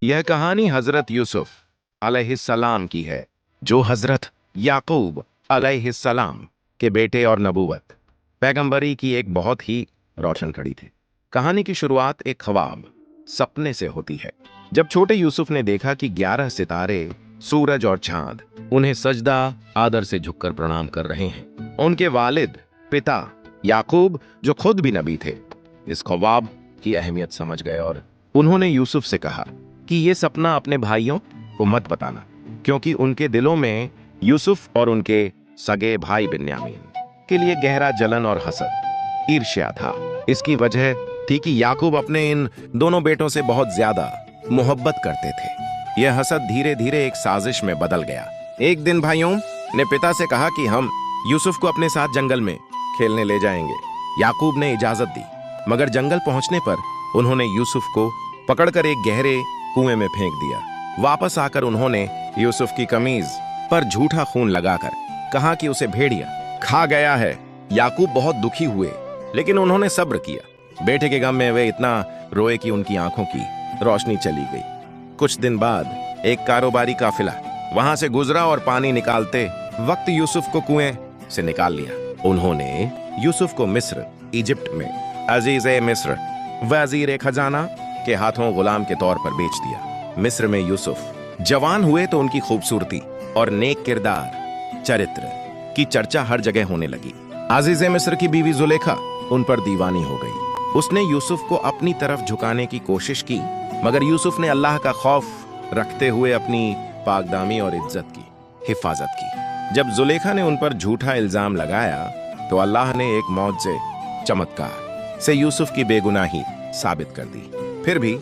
यह कहानी हजरत यूसुफ अलैहिस्सलाम की है, जो हजरत याकूब अलैहिस्सलाम के बेटे और नबूवत पैगंबरी की एक बहुत ही रोशन कड़ी थी। कहानी की शुरुआत एक ख्वाब सपने से होती है। जब छोटे यूसुफ ने देखा कि 11 सितारे, सूरज और चांद उन्हें सजदा आदर से झुककर प्रणाम कर रहे हैं। उनके वालिद पिता याकूब, जो खुद भी नबी थे, इस ख्वाब की अहमियत समझ गए और उन्होंने यूसुफ से कहा कि ये सपना अपने भाइयों को मत बताना, क्योंकि उनके दिलों में यूसुफ और उनके सगे भाई बिन्यामीन के लिए गहरा जलन और हसद, ईर्ष्या था। इसकी वजह थी कि याकूब अपने इन दोनों बेटों से बहुत ज्यादा मोहब्बत करते थे। यह हसद धीरे धीरे एक साजिश में बदल गया। एक दिन भाइयों ने पिता से कहा कि हम यूसुफ को अपने साथ जंगल में खेलने ले जाएंगे। याकूब ने इजाजत दी, मगर जंगल पहुंचने पर उन्होंने यूसुफ को पकड़कर एक गहरे कुएं में फेंक दिया। वापस आकर उन्होंने यूसुफ की कमीज पर झूठा खून लगाकर कहा कि उसे भेड़िया खा गया है। याकूब बहुत दुखी हुए, लेकिन उन्होंने सब्र किया। बेटे के गम में वे इतना रोए कि उनकी आंखों की रोशनी चली गई। कुछ दिन बाद एक कारोबारी काफिला वहां से गुजरा और पानी निकालते वक्त यूसुफ को कुएं से निकाल लिया। उन्होंने यूसुफ को मिस्र, इजिप्ट में अजीज़े मिस्र, वजीर खजाना के हाथों गुलाम के तौर पर बेच दिया। मिस्र में यूसुफ जवान हुए तो उनकी खूबसूरती और नेक किरदार, चरित्र की चर्चा हर जगह होने लगी। अजीज़े मिस्र की बीवी जुलेखा उन पर दीवानी हो गई। उसने यूसुफ को अपनी तरफ झुकाने की कोशिश की, मगर यूसुफ ने अल्लाह का खौफ रखते हुए अपनी पाकदामी और इज्जत की हिफाजत की। जब जुलेखा ने उन पर झूठा इल्जाम लगाया तो अल्लाह ने एक मौजे चमत्कार से यूसुफ की बेगुनाही साबित कर दी। फिर भी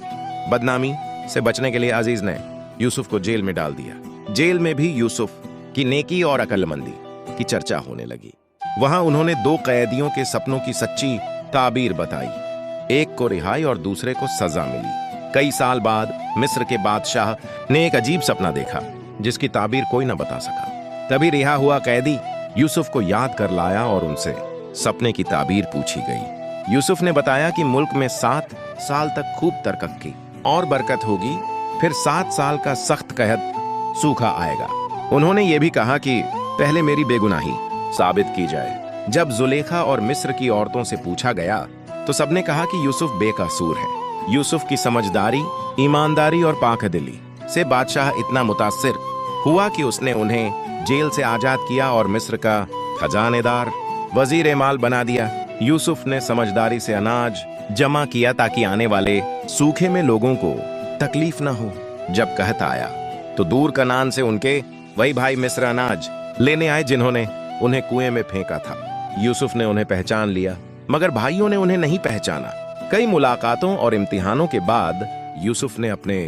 बदनामी से बचने के लिए अजीज ने यूसुफ को जेल में डाल दिया। जेल में भी यूसुफ की नेकी और अक्लमंदी की चर्चा होने लगी। वहां उन्होंने 2 कैदियों के सपनों की सच्ची ताबीर बताई। एक को रिहाई और दूसरे को सजा मिली। कई साल बाद मिस्र के बादशाह ने एक अजीब सपना देखा, जिसकी ताबीर कोई न बता सका। तभी रिहा हुआ कैदी यूसुफ को याद कर लाया और उनसे सपने की ताबीर पूछी गई। यूसुफ ने बताया कि मुल्क में 7 साल तक खूब तरक्की और बरकत होगी, फिर 7 साल का सख्त कहत सूखा आएगा। उन्होंने ये भी कहा कि पहले मेरी बेगुनाही साबित की जाए। जब जुलेखा और मिस्र की औरतों से पूछा गया तो सबने कहा कि यूसुफ बेकसूर है। यूसुफ की समझदारी, ईमानदारी और पाकदिली से बादशाह इतना मुतासिर हुआ कि उसने उन्हें जेल से आजाद किया और मिस्र का खजानेदार, वजीर माल बना दिया। यूसुफ ने समझदारी से अनाज जमा किया ताकि आने वाले सूखे में लोगों को तकलीफ ना हो। जब कहत आया तो दूर कनान से उनके वही भाई मिस्र अनाज लेने आए जिन्होंने उन्हें कुएं में फेंका था। यूसुफ ने उन्हें पहचान लिया, मगर भाइयों ने उन्हें नहीं पहचाना। कई मुलाकातों और इम्तिहानों के बाद यूसुफ ने अपने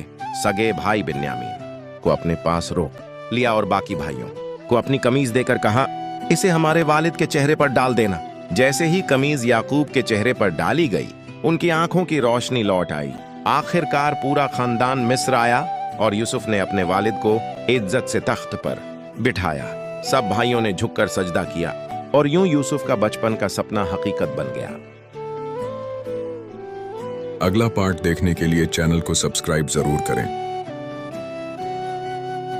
सगे भाई बिन्यामीन को अपने पास रोक लिया और बाकी भाइयों को अपनी कमीज देकर कहा, इसे हमारे वालिद के चेहरे पर डाल देना। जैसे ही कमीज याकूब के चेहरे पर डाली गई, उनकी आंखों की रोशनी लौट आई। आखिरकार पूरा खानदान मिस्र आया और यूसुफ ने अपने वालिद को इज्जत से तख्त पर बिठाया। सब भाइयों ने झुककर सजदा किया और यूं यूसुफ का बचपन का सपना हकीकत बन गया। अगला पार्ट देखने के लिए चैनल को सब्सक्राइब जरूर करें।